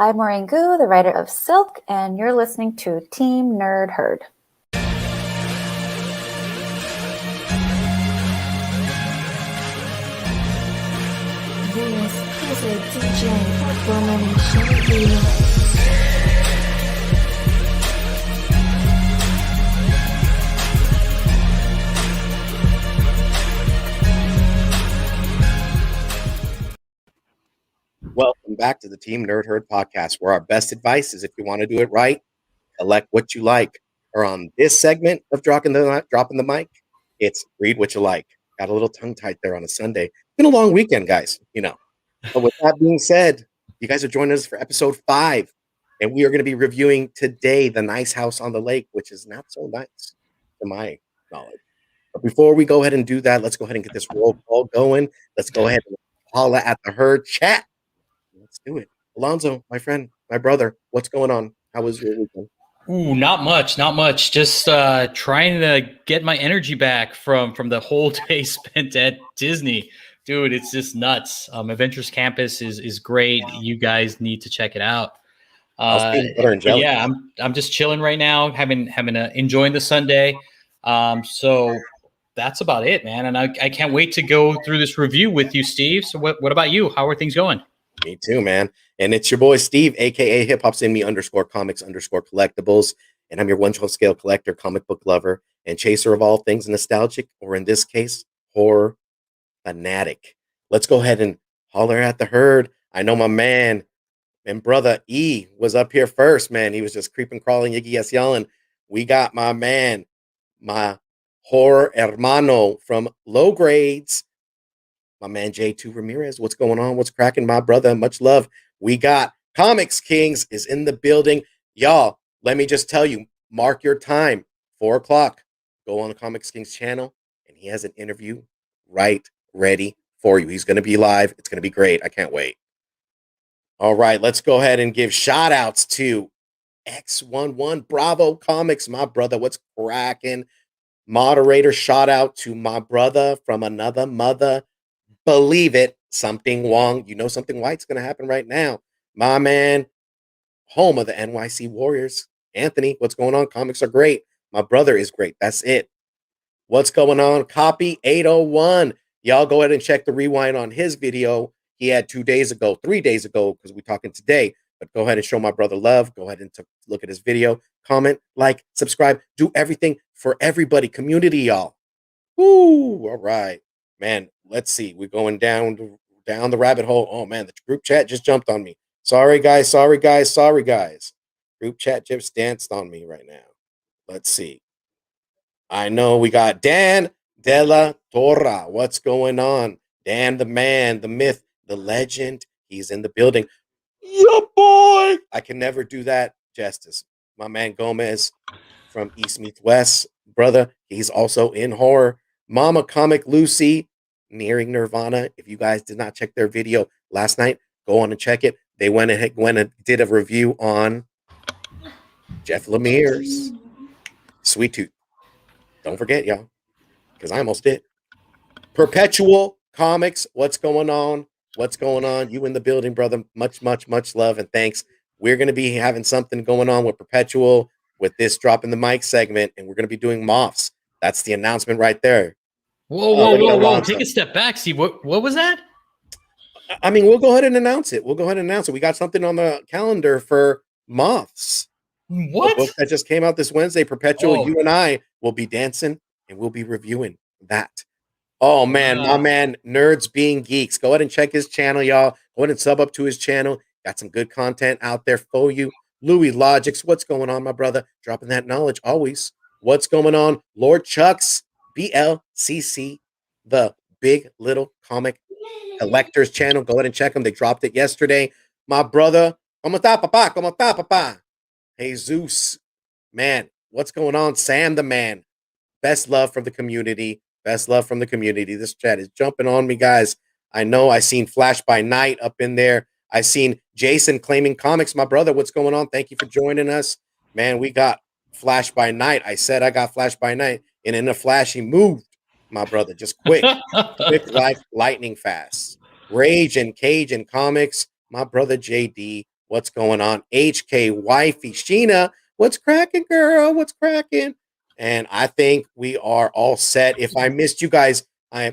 I'm Maureen Gu, the writer of Silk, and you're listening to Team Nerd Herd. This is a DJ Abomination. Welcome back to the Team Nerd Herd podcast, where our best advice is if you want to do it right, elect what you like. Or on this segment of dropping the mic, it's read what you like. Got a little tongue-tied there on a Sunday. It's been a long weekend, guys, But with that being said, you guys are joining us for episode 5, and we are going to be reviewing today The Nice House on the Lake, which is not so nice to my knowledge. But before we go ahead and do that, let's go ahead and get this roll call going. Let's go ahead and holla at the herd chat. Let's do it. Alonzo, my friend, my brother, what's going on? How was your weekend? Ooh, not much. Just trying to get my energy back from the whole day spent at Disney. Dude, it's just nuts. Adventures Campus is great. You guys need to check it out. Yeah, I'm just chilling right now, having enjoying the Sunday. So that's about it, man. And I can't wait to go through this review with you, Steve. So what about you? How are things going? Me too, man. And it's your boy Steve, aka Hip Hop's in me _comics_collectibles. And I'm your 1/12 scale collector, comic book lover, and chaser of all things nostalgic, or in this case, horror fanatic. Let's go ahead and holler at the herd. I know my man and brother E was up here first, man. He was just creeping, crawling, yiggy yelling. We got my man, my horror hermano from Low Grades, my man J2 Ramirez. What's going on? What's cracking, my brother? Much love. We got Comics Kings is in the building. Y'all, let me just tell you, mark your time, 4 o'clock. Go on the Comics Kings channel, and he has an interview right ready for you. He's going to be live. It's going to be great. I can't wait. All right, let's go ahead and give shout outs to X11 Bravo Comics, my brother. What's cracking? Moderator shout out to my brother from another mother. Believe it, something Wong. You know something white's going to happen right now. My man, home of the NYC Warriors. Anthony, what's going on? Comics are great. My brother is great. That's it. What's going on? Copy 801. Y'all go ahead and check the rewind on his video he had 3 days ago, because we're talking today. But go ahead and show my brother love. Go ahead and look at his video. Comment, like, subscribe. Do everything for everybody. Community, y'all. Woo! All right. Man, let's see. We're going down the rabbit hole. Oh, man, the group chat just jumped on me. Sorry, guys. Group chat just danced on me right now. Let's see. I know we got Dan De La Torre. What's going on? Dan, the man, the myth, the legend. He's in the building. Yeah, boy. I can never do that justice. My man Gomez from East Meets West. Brother, he's also in horror. Mama Comic Lucy, Nearing Nirvana. If you guys did not check their video last night, go on and check it. They went and did a review on Jeff Lemire's Sweet Tooth. Don't forget, y'all, because I almost did. Perpetual Comics, what's going on? You in the building, brother. Much love and thanks. We're going to be having something going on with Perpetual with this Dropping the Mic segment, and we're going to be doing Moths. That's the announcement right there. Whoa. Take a step back. See, what was that? I mean, we'll go ahead and announce it. We got something on the calendar for Moths. What? The book that just came out this Wednesday, Perpetual. You and I will be dancing, and we'll be reviewing that. Oh, man, my man, Nerds Being Geeks. Go ahead and check his channel, y'all. Go ahead and sub up to his channel. Got some good content out there for you. Louis Logics, what's going on, my brother? Dropping that knowledge always. What's going on? Lord Chucks, BLCC, the Big Little Comic Collectors channel. Go ahead and check them. They dropped it yesterday. My brother, ¿Cómo está, papá? Jesus, man, what's going on? Sam the man. Best love from the community. This chat is jumping on me, guys. I know I seen Flash by Night up in there. I seen Jason claiming comics. My brother, what's going on? Thank you for joining us. Man, we got Flash by Night. I said I got Flash by Night, and in a flash, he moved, my brother, just quick like lightning fast. Rage and Cage and Comics, my brother JD. What's going on? HK Wifey Sheena. What's cracking, girl? What's cracking? And I think we are all set. If I missed you guys,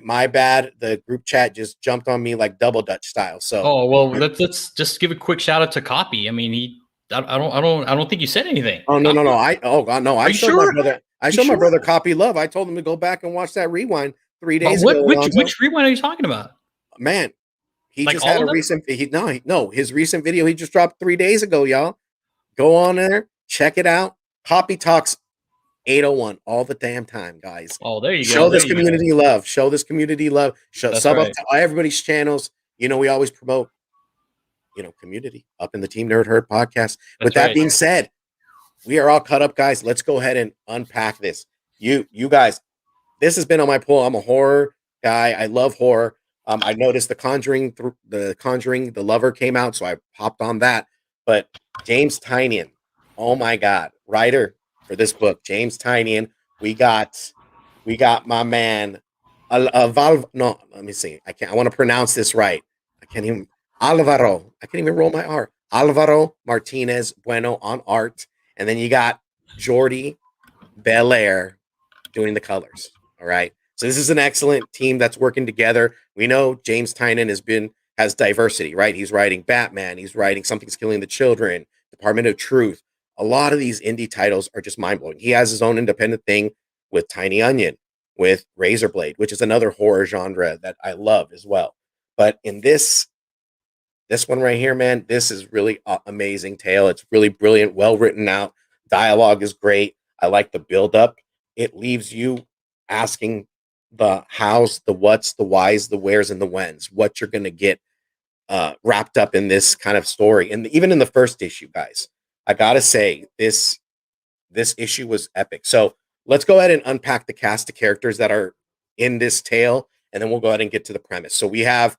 my bad. The group chat just jumped on me like double Dutch style. So Oh well, let's just give a quick shout out to Copy. I mean, I don't think you said anything. oh no, Copy? no, no. I Are you showed my sure? brother. I You showed my sure? brother Copy love. I told him to go back and watch that rewind 3 days But ago, Alonzo. which rewind are you talking about? Man, he Like just all had a of them? recent no, his recent video he just dropped 3 days ago, y'all. Go on there, check it out. Copy Talks 801 all the damn time, guys. Oh, there you Show go. There this you go. community love. Show this community love. That's Sub up right. to everybody's channels. You know, we always promote, community up in the Team Nerd Herd podcast. With That's that right. being said, we are all cut up, guys. Let's go ahead and unpack this. You guys, this has been on my pull. I'm a horror guy. I love horror. I noticed the Conjuring, the Lover came out, so I popped on that. But James Tynion, oh my God, writer for this book, James Tynion. We got my man, Valve. No, let me see. I want to pronounce this right. I can't even. Alvaro. I can't even roll my R. Alvaro Martinez Bueno on art, and then you got Jordi Belair doing the colors. All right. So this is an excellent team that's working together. We know James Tynion has diversity, right? He's writing Batman. He's writing Something's Killing the Children, Department of Truth. A lot of these indie titles are just mind blowing. He has his own independent thing with Tiny Onion, with Razorblade, which is another horror genre that I love as well. But in this one right here, man, this is really amazing tale. It's really brilliant, well written out. Dialogue is great. I like the build up. It leaves you asking the hows, the whats, the whys, the wheres, and the whens, what you're going to get wrapped up in this kind of story. And even in the first issue, guys, I got to say, this issue was epic. So let's go ahead and unpack the cast of characters that are in this tale, and then we'll go ahead and get to the premise. So we have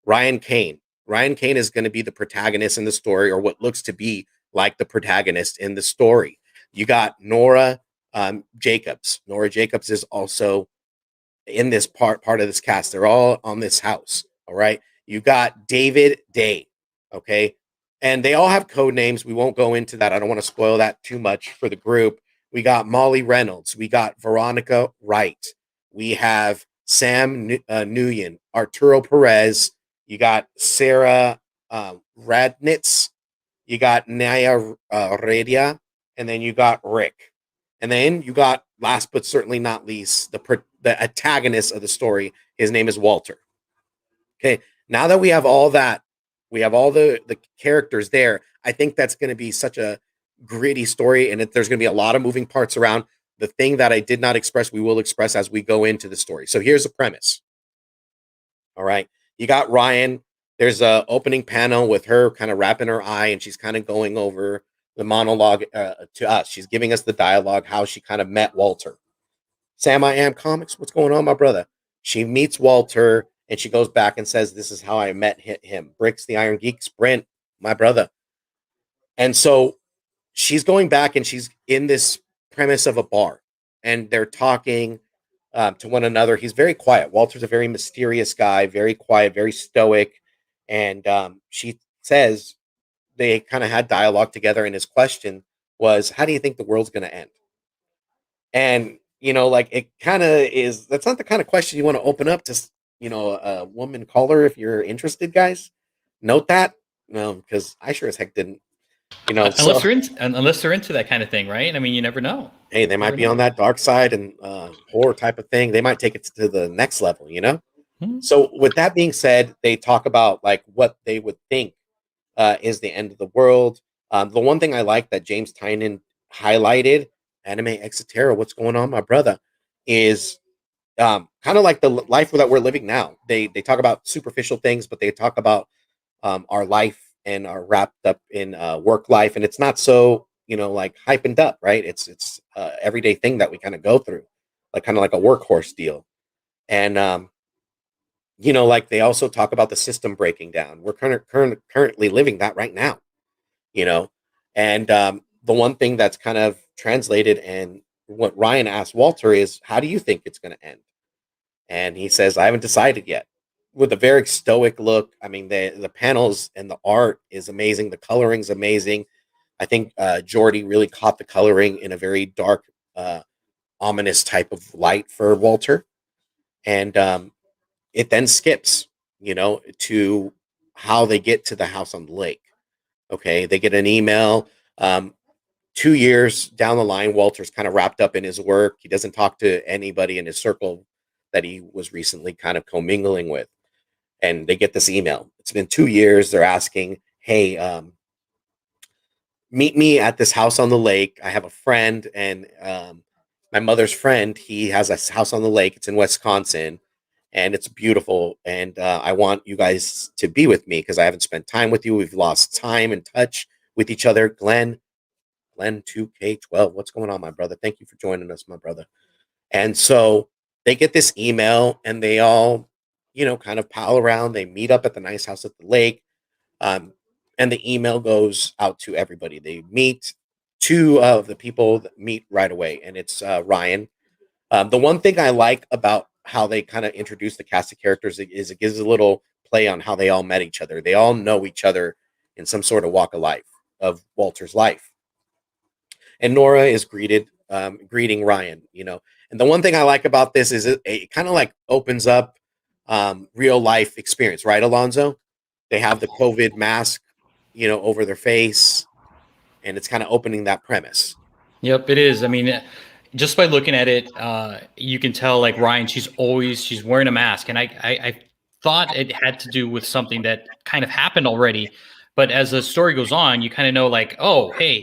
Ryan Kane. Ryan Kane is going to be the protagonist in the story, or what looks to be like the protagonist in the story. You got Nora Jacobs. Nora Jacobs is also in this part of this cast. They're all on this house. All right. You got David Day. Okay. And they all have code names. We won't go into that. I don't want to spoil that too much for the group. We got Molly Reynolds. We got Veronica Wright. We have Sam Nguyen, Arturo Perez. You got Sarah Radnitz. You got Naya Radia. And then you got Rick. And then you got, last but certainly not least, the antagonist of the story. His name is Walter. Okay, now that we have all that, we have all the characters there. I think that's going to be such a gritty story, and there's going to be a lot of moving parts around. The thing that I did not express, we will express as we go into the story. So here's the premise. All right, you got Ryan. There's a opening panel with her kind of wrapping her eye, and she's kind of going over the monologue to us. She's giving us the dialogue, how she kind of met Walter. Sam I Am Comics, what's going on, my brother? She meets Walter, and she goes back and says, this is how I met him. Bricks, the Iron Geek, Sprint, my brother. And so she's going back, and she's in this premise of a bar, and they're talking to one another. He's very quiet. Walter's a very mysterious guy, very quiet, very stoic. And she says, they kind of had dialogue together, and his question was, how do you think the world's going to end? And like, it kind of is, that's not the kind of question you want to open up to a woman caller. If you're interested, guys, note that. No, because I sure as heck didn't. So Unless they're into that kind of thing, right? I mean, you never know. hey, they might be on that dark side and horror type of thing. They might take it to the next level. So with that being said, they talk about like what they would think is the end of the world. The one thing I like that James Tynion highlighted, Anime Exoterra, what's going on, my brother, is kind of like the life that we're living now. They talk about superficial things, but they talk about our life and are wrapped up in work life, and it's not so like hyped up, right? It's everyday thing that we kind of go through, like kind of like a workhorse deal. And like they also talk about the system breaking down. We're currently living that right now, and the one thing that's kind of translated, and what Ryan asked Walter is, how do you think it's going to end? And he says, I haven't decided yet. with a very stoic look. I mean, the panels and the art is amazing. The coloring's amazing. I think Jordy really caught the coloring in a very dark, uh, ominous type of light for Walter, and it then skips, to how they get to the house on the lake. Okay, they get an email. Um, 2 years down the line, Walter's kind of wrapped up in his work. He doesn't talk to anybody in his circle that he was recently kind of commingling with, and they get this email. It's been 2 years. They're asking, "Hey, meet me at this house on the lake. I have a friend, and my mother's friend. He has a house on the lake. It's in Wisconsin, and it's beautiful. And I want you guys to be with me because I haven't spent time with you. We've lost time and touch with each other." Glenn 2K12. What's going on, my brother? Thank you for joining us, my brother. And so they get this email, and they all, kind of pal around. They meet up at the nice house at the lake. Um, and the email goes out to everybody. They meet. Two of the people that meet right away, and it's Ryan. The one thing I like about how they kind of introduce the cast of characters is it gives a little play on how they all met each other. They all know each other in some sort of walk of life of Walter's life. And Nora is greeting Ryan. And the one thing I like about this is it kind of like opens up real life experience, right, Alonzo? They have the COVID mask, over their face, and it's kind of opening that premise. Yep, it is. I mean, just by looking at it, you can tell like Ryan, she's wearing a mask, and I thought it had to do with something that kind of happened already, but as the story goes on, you kind of know like, oh, hey,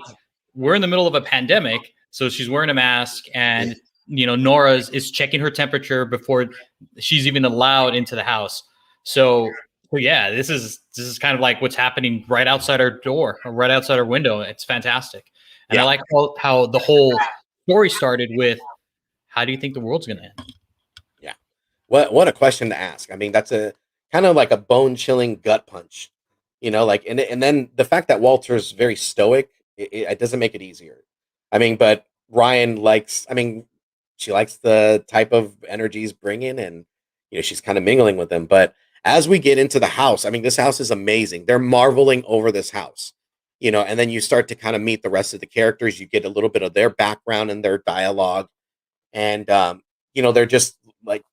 we're in the middle of a pandemic, so she's wearing a mask, and Nora is checking her temperature before she's even allowed into the house. So yeah, this is kind of like what's happening right outside our door or right outside our window. It's fantastic. And I Yeah. like how the whole story started with, how do you think the world's going to end? Yeah. What a question to ask. I mean, that's a kind of like a bone chilling gut punch, like, and then the fact that Walter's very stoic, it doesn't make it easier. I mean, but Ryan likes, I mean, she likes the type of energy he's bringing, and she's kind of mingling with him. But as we get into the house, I mean, this house is amazing. They're marveling over this house, and then you start to kind of meet the rest of the characters. You get a little bit of their background and their dialogue, and they're just like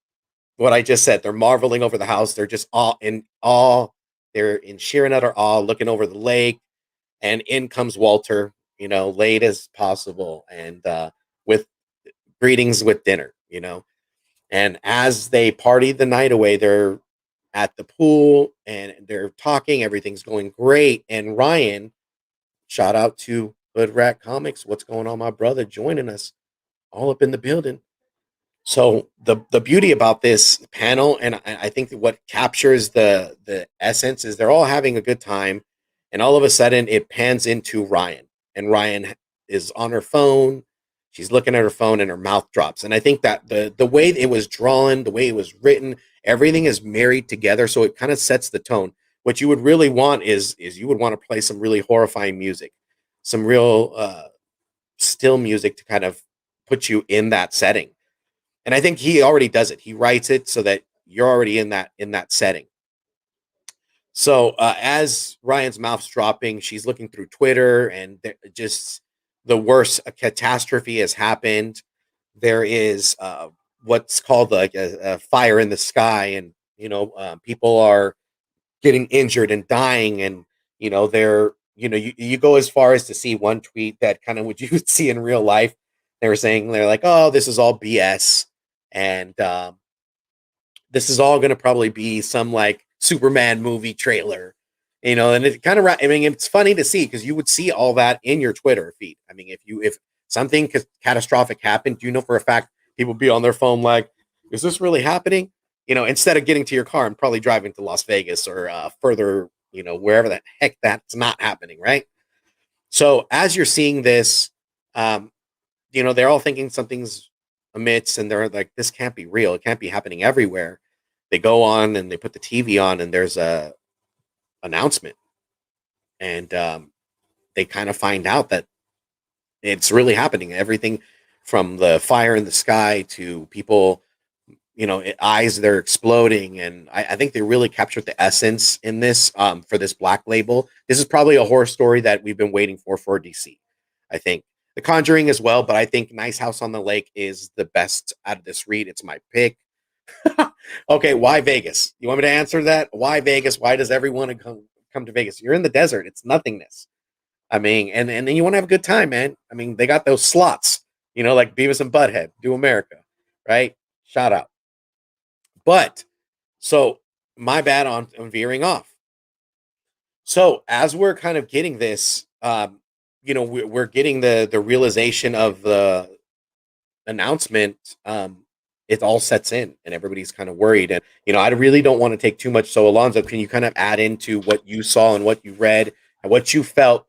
what I just said. They're marveling over the house. They're just all in awe. They're in sheer and utter awe, looking over the lake, and in comes Walter, late as possible, and with greetings with dinner, And as they party the night away, they're at the pool and they're talking. Everything's going great. And Ryan, shout out to Hood Rat Comics. What's going on, my brother? Joining us all up in the building. So the beauty about this panel, and I think that what captures the essence, is they're all having a good time, and all of a sudden it pans into Ryan, and Ryan is on her phone. She's looking at her phone, and her mouth drops. And I think that the way it was drawn, the way it was written, everything is married together, so it kind of sets the tone. What you would really want is you would want to play some really horrifying music, some real still music to kind of put you in that setting. And I think he already does it. He writes it so that you're already in that setting. So as Ryan's mouth's dropping, she's looking through Twitter, and just the worst catastrophe has happened. There is what's called like a fire in the sky, and people are getting injured and dying, and they're you go as far as to see one tweet that kind of what you would see in real life. They were saying, they're like, oh, this is all BS, and this is all going to probably be some like Superman movie trailer, and it kind of, I mean, it's funny to see because you would see all that in your Twitter feed. I mean, if something catastrophic happened, do you know for a fact people be on their phone like, is this really happening? Instead of getting to your car and probably driving to Las Vegas or further, wherever the heck that's not happening, right? So as you're seeing this, um, they're all thinking something's amiss, and they're like, this can't be real. It can't be happening everywhere. They go on and they put the TV on, and there's a announcement, and they kind of find out that it's really happening. Everything from the fire in the sky to people, eyes, they're exploding, and I think they really captured the essence in this, for this Black Label. This is probably a horror story that we've been waiting for DC. I think The Conjuring as well, but I think Nice House on the Lake is the best out of this read. It's my pick. Okay, why Vegas? You want me to answer that? Why Vegas? Why does everyone come to Vegas? You're in the desert. It's nothingness. I mean, and then you want to have a good time, man. I mean, they got those slots, like Beavis and Butthead, Do America, right? Shout out. But so my bad on veering off. So as we're kind of getting this, we're getting the realization of the announcement. It all sets in, and everybody's kind of worried. And I really don't want to take too much. So Alonzo, can you kind of add into what you saw and what you read and what you felt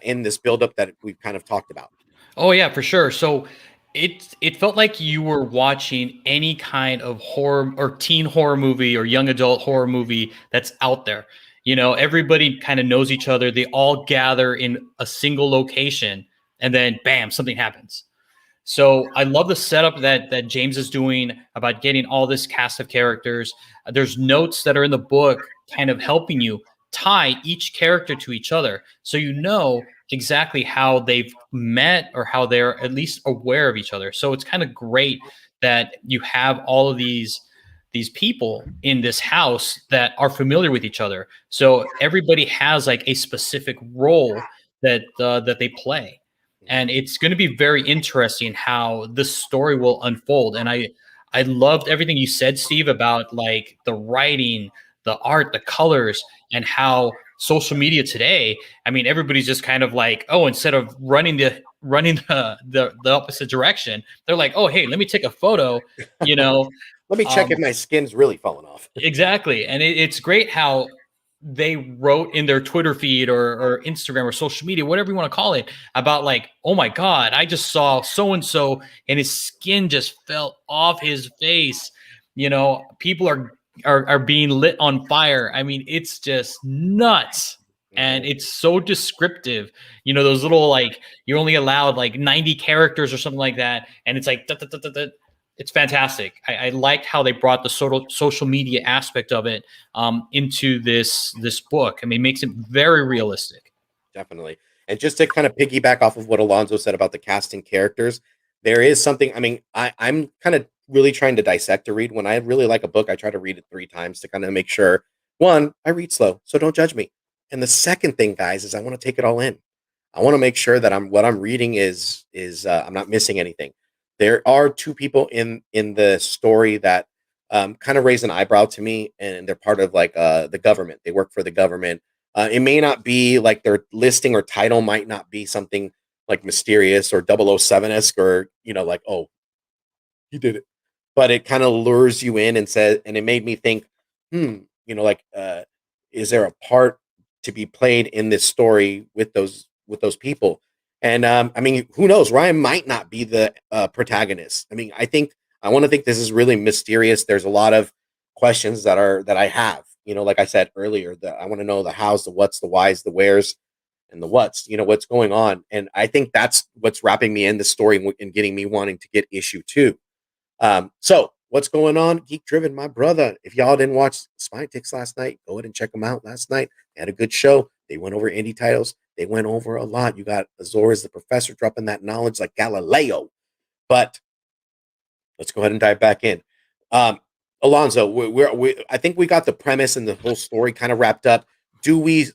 in this buildup that we've kind of talked about? Oh yeah, for sure. So it felt like you were watching any kind of horror or teen horror movie or young adult horror movie that's out there. Everybody kind of knows each other. They all gather in a single location, and then bam, something happens. So I love the setup that James is doing about getting all this cast of characters. There's notes that are in the book kind of helping you tie each character to each other, so you know exactly how they've met or how they're at least aware of each other. So it's kind of great that you have all of these people in this house that are familiar with each other. So everybody has like a specific role that they play. And it's going to be very interesting how this story will unfold. And I loved everything you said, Steve, about like the writing, the art, the colors, and how social media today, I mean, everybody's just kind of like, oh, instead of running the opposite direction, they're like, oh, hey, let me take a photo, Let me check if my skin's really falling off. Exactly. And it's great how they wrote in their Twitter feed or Instagram or social media, whatever you want to call it, about like, oh my God, I just saw so-and-so and his skin just fell off his face. People are being lit on fire. I mean, it's just nuts. And it's so descriptive. Those little, like, you're only allowed like 90 characters or something like that. And it's like, it's fantastic. I liked how they brought the social media aspect of it into this book. I mean, it makes it very realistic. Definitely. And just to kind of piggyback off of what Alonzo said about the casting characters, there is something. I mean, I'm kind of really trying to dissect a read. When I really like a book, I try to read it 3 times to kind of make sure, one, I read slow, so don't judge me. And the second thing, guys, is I want to take it all in. I want to make sure that what I'm reading is I'm not missing anything. There are 2 people in the story that kind of raise an eyebrow to me, and they're part of like the government. They work for the government. It may not be like their listing or title might not be something like mysterious or 007-esque or like, oh, he did it, but it kind of lures you in and says, and it made me think, like, is there a part to be played in this story with those people? And I mean, who knows? Ryan might not be the protagonist. I mean, I want to think this is really mysterious. There's a lot of questions that I have. Like I said earlier, that I want to know the hows, the what's, the whys, the wheres, and the what's. What's going on, and I think that's what's wrapping me in the story and getting me wanting to get issue 2. So what's going on? Geek Driven, my brother. If y'all didn't watch Spine Ticks last night, go ahead and check them out last night. They had a good show. They went over indie titles. They went over a lot. You got Azores the Professor dropping that knowledge like Galileo. But let's go ahead and dive back in. Alonzo, I think we got the premise and the whole story kind of wrapped up. Do we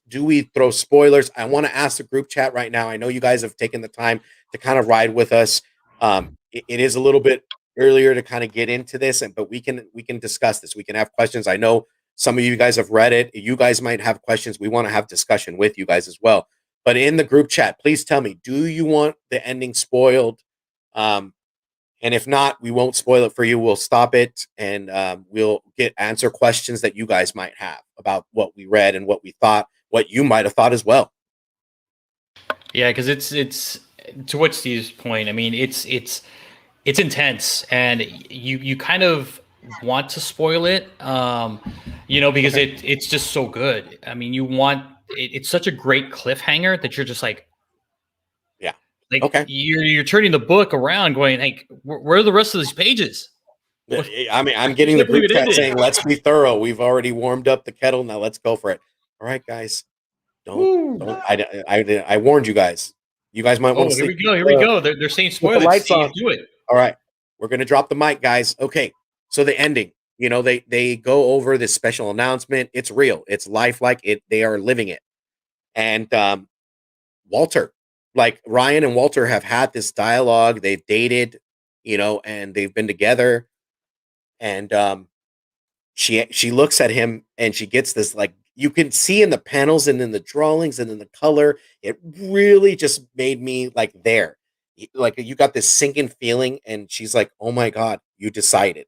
throw spoilers? I want to ask the group chat right now. I know you guys have taken the time to kind of ride with us. It is a little bit earlier to kind of get into this, but we can discuss this. We can have questions. I know some of you guys have read it. You guys might have questions. We want to have discussion with you guys as well. But in the group chat, please tell me, do you want the ending spoiled? And if not, we won't spoil it for you. We'll stop it, and we'll answer questions that you guys might have about what we read and what we thought, what you might have thought as well. Yeah, because it's to what Steve's point. I mean, it's intense, and you kind of want to spoil it, because it's just so good. I mean, it's such a great cliffhanger that you're just like, yeah, like, okay, you're turning the book around, going like, where are the rest of these pages? I mean, I'm I getting the can't believe group it chat ended. saying, let's be thorough. We've already warmed up the kettle. Now let's go for it. All right, guys. Woo. I warned you guys. You guys might want Oh, to here we sleep. go. Here we go. They're saying Put the spoilage. lights Steve, on. do it. All right. We're going to drop the mic, guys. Okay. So the ending, they go over this special announcement. It's real. It's lifelike. They are living it. And Walter, like Ryan and Walter have had this dialogue. They've dated, and they've been together. And she looks at him and she gets this, like, you can see in the panels and in the drawings and in the color, it really just made me like there. Like you got this sinking feeling, and she's like, "Oh my god, you decided."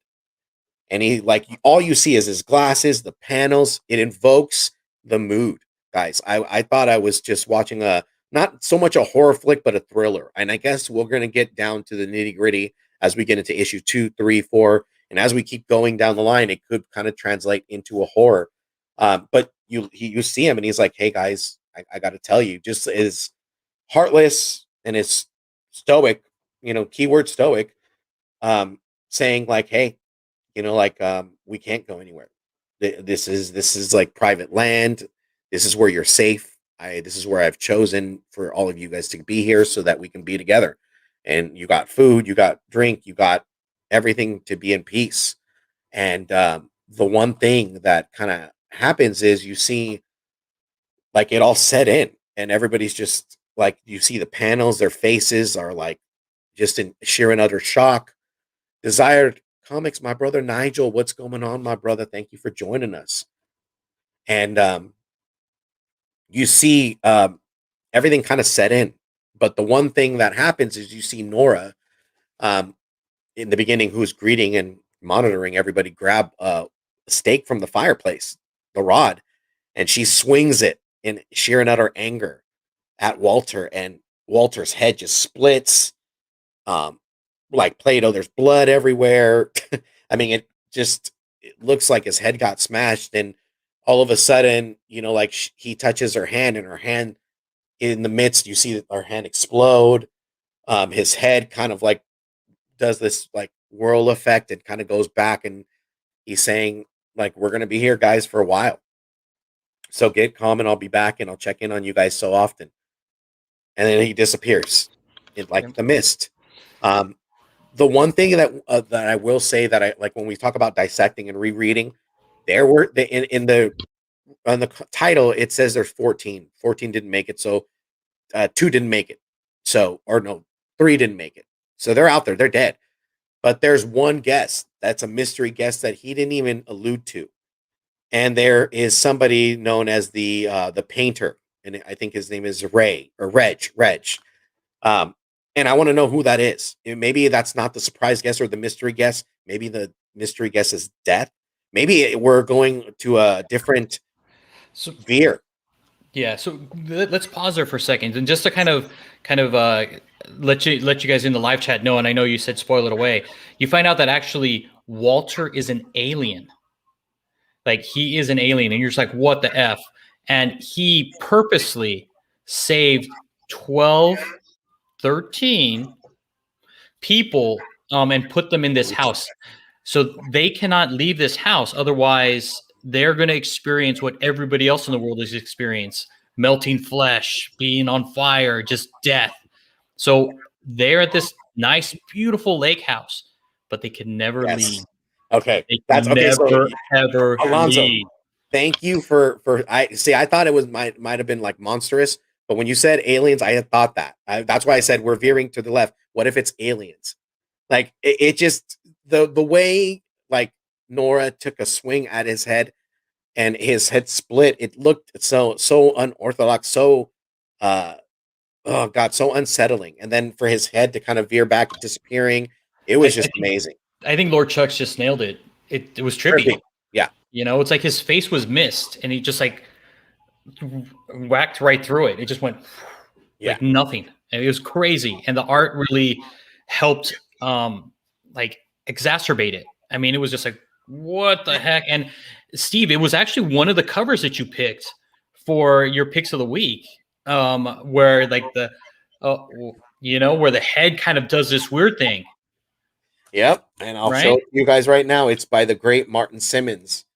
And he, like, all you see is his glasses, the panels. It invokes the mood, guys. I thought I was just watching a, not so much a horror flick, but a thriller. And I guess we're gonna get down to the nitty gritty as we get into issue 2, 3, 4, and as we keep going down the line, it could kind of translate into a horror. But you see him, and he's like, "Hey guys, I got to tell you," just as heartless and as stoic, keyword stoic, saying like, "Hey, like, we can't go anywhere. This is like private land. This is where you're safe. This is where I've chosen for all of you guys to be here so that we can be together. And you got food, you got drink, you got everything to be in peace." And the one thing that kind of happens is you see, like, it all set in, and everybody's just like, you see the panels, their faces are like just in sheer and utter shock. Desired Comics, my brother Nigel, what's going on, my brother? Thank you for joining us. And you see everything kind of set in, but the one thing that happens is you see Nora, um, in the beginning, who's greeting and monitoring everybody, grab a steak from the fireplace, the rod, and she swings it in sheer and utter anger at Walter, and Walter's head just splits. Um, like Play-Doh, there's blood everywhere. I mean, it looks like his head got smashed, and all of a sudden, like, he touches her hand, and her hand, in the midst, you see that her hand explode. His head kind of like does this like whirl effect and kind of goes back, and he's saying, like, "We're gonna be here, guys, for a while. So get calm, and I'll be back, and I'll check in on you guys so often." And then he disappears in like the mist. Um, the one thing that I will say that I like when we talk about dissecting and rereading, there were in the on the title it says there's 14. 14 didn't make it, so 2 didn't make it. So, or no, 3 didn't make it. So they're out there, they're dead. But there's one guest that's a mystery guest that he didn't even allude to, and there is somebody known as the painter, and I think his name is Ray or Reg. Um, and I want to know who that is. Maybe that's not the surprise guest or the mystery guest. Maybe the mystery guest is death. Maybe we're going to a different So veer. yeah, so let's pause there for a second, and just to kind of let you guys in the live chat know. And I know you said spoil it away. You find out that actually Walter is an alien. Like, he is an alien, and you're just like, what the f? And he purposely saved 12, 13 people, and put them in this house. So they cannot leave this house. Otherwise, they're going to experience what everybody else in the world is experiencing: melting flesh, being on fire, just death. So they're at this nice, beautiful lake house, but they can never leave. Yes. Okay. They That's can okay. So never, ever Alonzo, leave. thank you for I see. I thought it was might have been like monstrous, but when you said aliens, I had thought that. That's why I said we're veering to the left. What if it's aliens? Like, it just, the way, like, Nora took a swing at his head and his head split. It looked so unorthodox, so uh oh god, so unsettling. And then for his head to kind of veer back, disappearing, it I, was I just think amazing. I think Lord Chucks just nailed it. It was trippy. Trippy. Yeah. It's like his face was mist, and he just like whacked right through it. It just went Yeah. like nothing. And it was crazy, and the art really helped, like, exacerbate it. I mean, it was just like, what the heck? And Steve, it was actually one of the covers that you picked for your picks of the week, where like where the head kind of does this weird thing. Yep, and I'll show right? it to you guys right now. It's by the great Martin Simmons.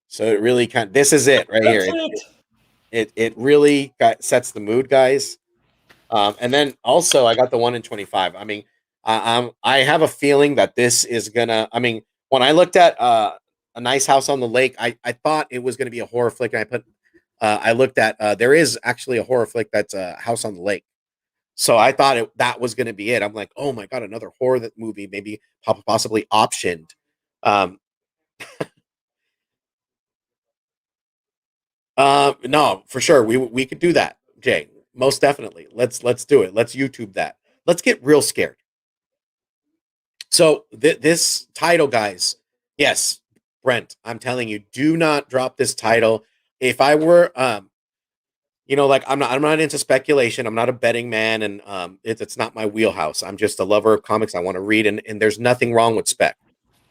So it really this is it right here. That's it. It really sets the mood, guys. And then also I got the 1 in 25. I mean, I have a feeling that this is gonna. I mean, when I looked at A Nice House on the Lake, I thought it was gonna be a horror flick, and I looked at there is actually a horror flick that's a House on the Lake. So I thought that was gonna be it. I'm like, oh my god, another horror movie, maybe possibly optioned. Um, no, for sure. We could do that, Jay. Most definitely. Let's do it. Let's YouTube that. Let's get real scared. So this title, guys. Yes, Brent, I'm telling you, do not drop this title. If I were like I'm not into speculation. I'm not a betting man, and it's not my wheelhouse. I'm just a lover of comics. I want to read, and there's nothing wrong with spec.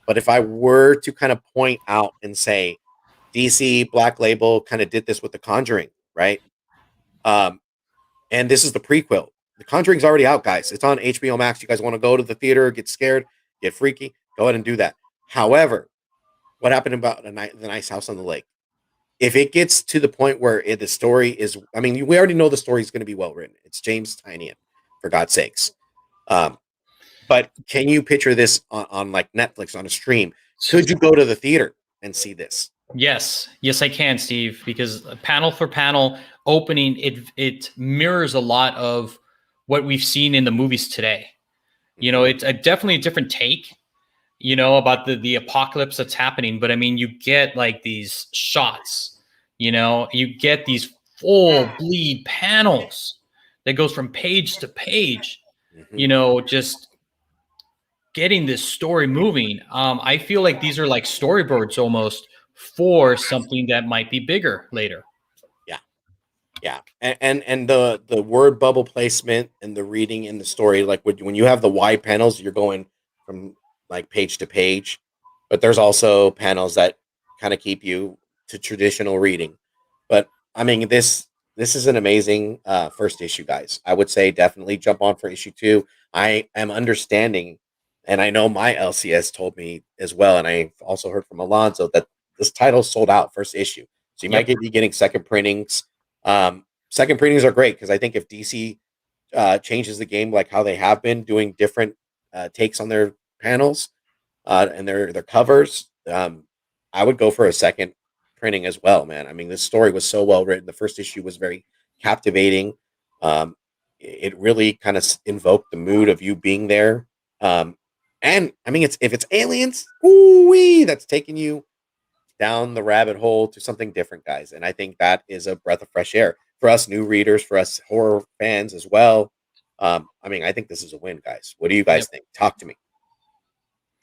But if I were to kind of point out and say DC Black Label kind of did this with The Conjuring, right? Um, and this is the prequel. The Conjuring's already out, guys. It's on HBO Max. You guys want to go to the theater, get scared, get freaky, go ahead and do that. However, what happened about The Nice House on the Lake? If it gets to the point where the story is, I mean, we already know the story is going to be well written. It's James Tynion, for God's sakes. But can you picture this on like Netflix on a stream? Could you go to the theater and see this? Yes, I can, Steve, because panel for panel opening, it mirrors a lot of what we've seen in the movies today. You know, it's definitely a different take, about the apocalypse that's happening. But I mean, you get like these shots, you get these full bleed panels that goes from page to page, just getting this story moving. I feel like these are like storyboards almost for something that might be bigger later. Yeah, and the word bubble placement and the reading in the story, like when you have the wide panels, you're going from like page to page, but there's also panels that kind of keep you to traditional reading. But I mean, this is an amazing first issue, guys. I would say definitely jump on for issue 2. I am understanding, and I know my LCS told me as well, and I also heard from Alonzo that this title sold out first issue, so you might be getting second printings. Second printings are great because I think if DC changes the game like how they have been doing different takes on their panels and their covers, I would go for a second printing as well, man. I mean, this story was so well written. The first issue was very captivating. It really kind of invoked the mood of you being there. And I mean, if it's aliens, ooh-wee, that's taking you down the rabbit hole to something different, guys. And I think that is a breath of fresh air for us new readers, for us horror fans as well. I mean, I think this is a win, guys. What do you guys think? Talk to me.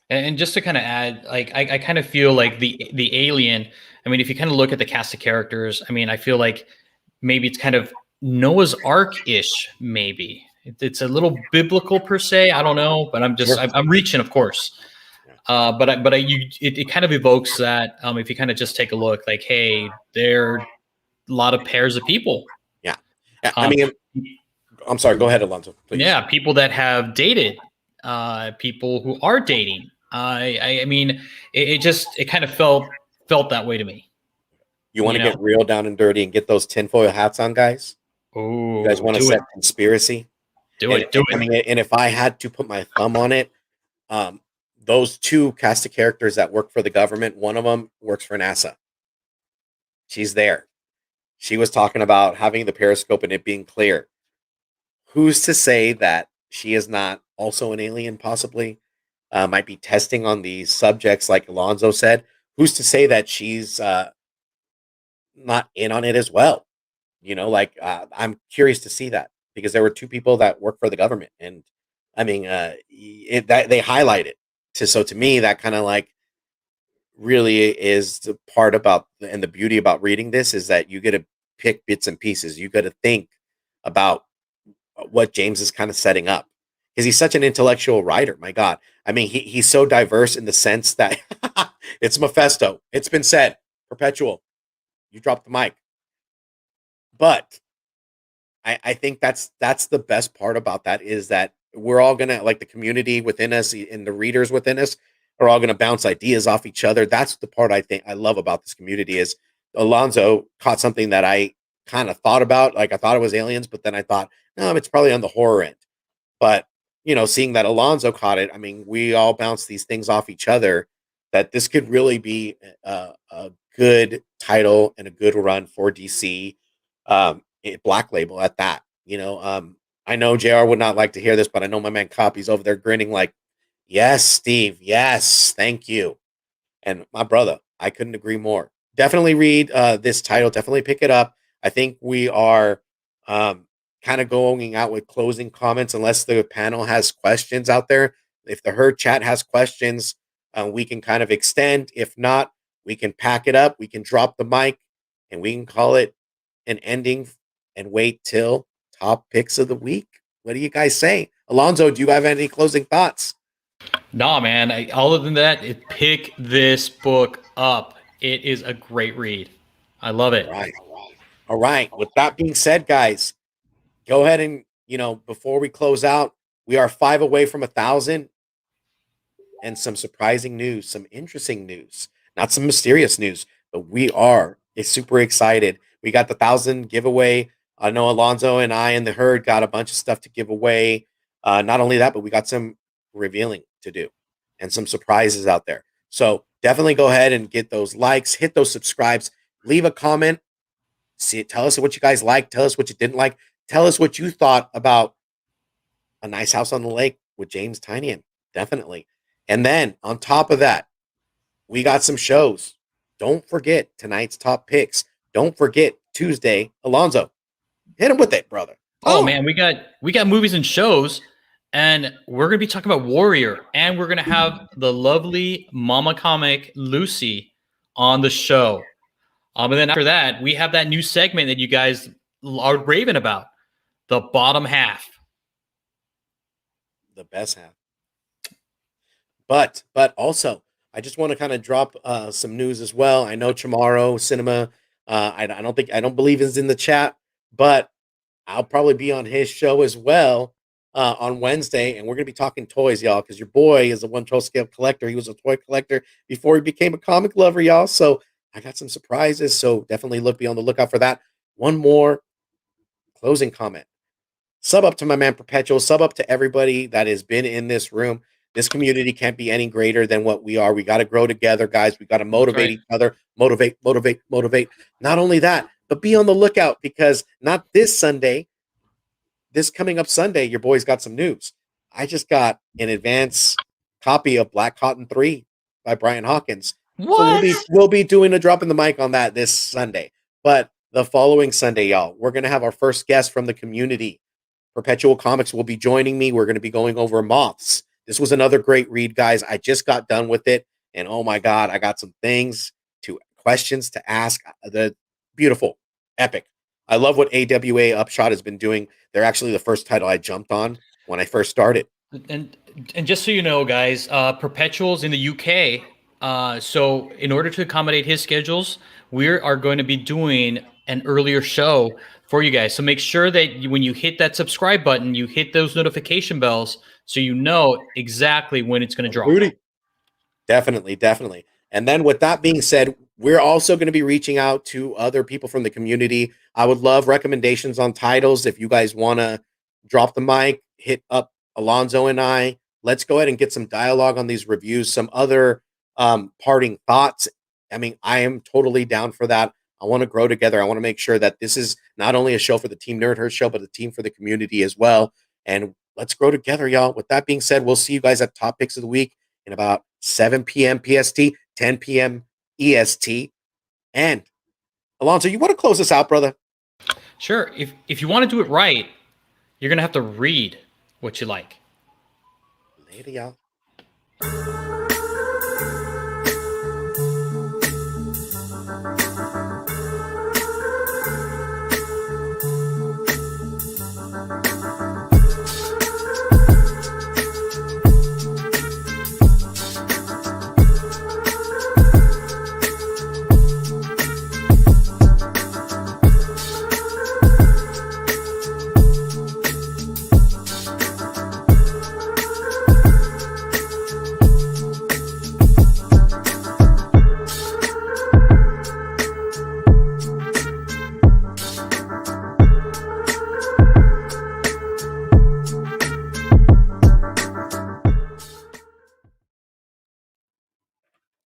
And just to kind of add, like I kind of feel like the alien. I mean, if you kind of look at the cast of characters, I mean, I feel like maybe it's kind of Noah's Ark-ish. Maybe it's a little biblical per se. I don't know, but I'm reaching, of course. It kind of evokes that. If you kind of just take a look, like, hey, there are a lot of pairs of people. Yeah, I mean, I'm sorry. Go ahead, Alonso, please. Yeah, people that have dated, people who are dating. I mean, it kind of felt that way to me. You want to get real down and dirty and get those tinfoil hats on, guys? Oh, you guys want to set conspiracy? Do it. I mean, and if I had to put my thumb on it, those two cast of characters that work for the government, one of them works for NASA. She's there. She was talking about having the periscope and it being clear. Who's to say that she is not also an alien, possibly? Might be testing on these subjects, like Alonzo said. Who's to say that she's not in on it as well? I'm curious to see that, because there were two people that work for the government, and I mean, that they highlight it. To me, that kind of like really is the part about, and the beauty about reading this is that you get to pick bits and pieces. You got to think about what James is kind of setting up, because he's such an intellectual writer. My God. I mean, he's so diverse in the sense that it's Mephisto. It's been said. Perpetual. You dropped the mic. But I think that's the best part about that, is that we're all gonna, like, the community within us and the readers within us are all gonna bounce ideas off each other. That's the part I think I love about this community is Alonzo caught something that I kind of thought about. Like I thought it was aliens, but then I thought, no, it's probably on the horror end. But seeing that Alonzo caught it, I mean, we all bounce these things off each other. That this could really be a good title and a good run for DC, Black Label at that. I know Jr. would not like to hear this, but I know my man Copy's over there grinning like, "Yes, Steve, yes, thank you." And my brother, I couldn't agree more. Definitely read this title. Definitely pick it up. I think we are kind of going out with closing comments, unless the panel has questions out there. If the herd chat has questions, we can kind of extend. If not, we can pack it up. We can drop the mic, and we can call it an ending and wait till top picks of the week. What do you guys say? Alonzo, do you have any closing thoughts? Nah, man. Other than that, pick this book up. It is a great read. I love it. All right. With that being said, guys, go ahead and, before we close out, we are 5 away from 1,000 and some surprising news, some interesting news, not some mysterious news, but we are super excited. We got the 1,000 giveaway. I know Alonzo and I and the herd got a bunch of stuff to give away. Not only that, but we got some revealing to do and some surprises out there. So definitely go ahead and get those likes, hit those subscribes, leave a comment. Tell us what you guys liked. Tell us what you didn't like. Tell us what you thought about A Nice House on the Lake with James Tynion. Definitely. And then on top of that, we got some shows. Don't forget tonight's top picks. Don't forget Tuesday. Alonzo, hit him with it, brother. Oh man, we got movies and shows, and we're gonna be talking about Warrior, and we're gonna have the lovely Mama Comic Lucy on the show. And then after that, we have that new segment that you guys are raving about, the bottom half. The best half. But also, I just want to kind of drop some news as well. I know Chamorro Cinema, I don't believe is in the chat, but I'll probably be on his show as well on Wednesday, and we're gonna be talking toys, y'all, because your boy is a one troll scale collector. He was a toy collector before he became a comic lover, y'all. So I got some surprises. So definitely be on the lookout for that. One more closing comment. Sub up to my man Perpetual. Sub up to everybody that has been in this room. This community can't be any greater than what we are. We got to grow together, guys. We got to motivate each other. Motivate. Not only that, but be on the lookout, because not this Sunday, this coming up Sunday, your boy's got some news. I just got an advance copy of Black Cotton 3 by Brian Hawkins. What? So we'll be doing a drop in the mic on that this Sunday. But the following Sunday, y'all, we're going to have our first guest from the community. Perpetual Comics will be joining me. We're going to be going over Moths. This was another great read, guys. I just got done with it, and oh my God, I got some questions to ask. The beautiful, epic. I love what AWA Upshot has been doing. They're actually the first title I jumped on when I first started. And just so you know, guys, Perpetual's in the UK. So in order to accommodate his schedules, we are going to be doing an earlier show for you guys. So make sure that when you hit that subscribe button, you hit those notification bells so you know exactly when it's going to drop. Rudy. Definitely. And then with that being said, we're also going to be reaching out to other people from the community. I would love recommendations on titles. If you guys want to drop the mic, hit up Alonzo and I. Let's go ahead and get some dialogue on these reviews, some other parting thoughts. I mean, I am totally down for that. I want to grow together. I want to make sure that this is not only a show for the Team Nerd Herd show, but a team for the community as well. And let's grow together, y'all. With that being said, we'll see you guys at Top Picks of the Week in about 7 p.m. PST, 10 p.m. EST. And Alonzo, you want to close this out, brother? Sure. If you want to do it right, you're going to have to read what you like. Later, y'all.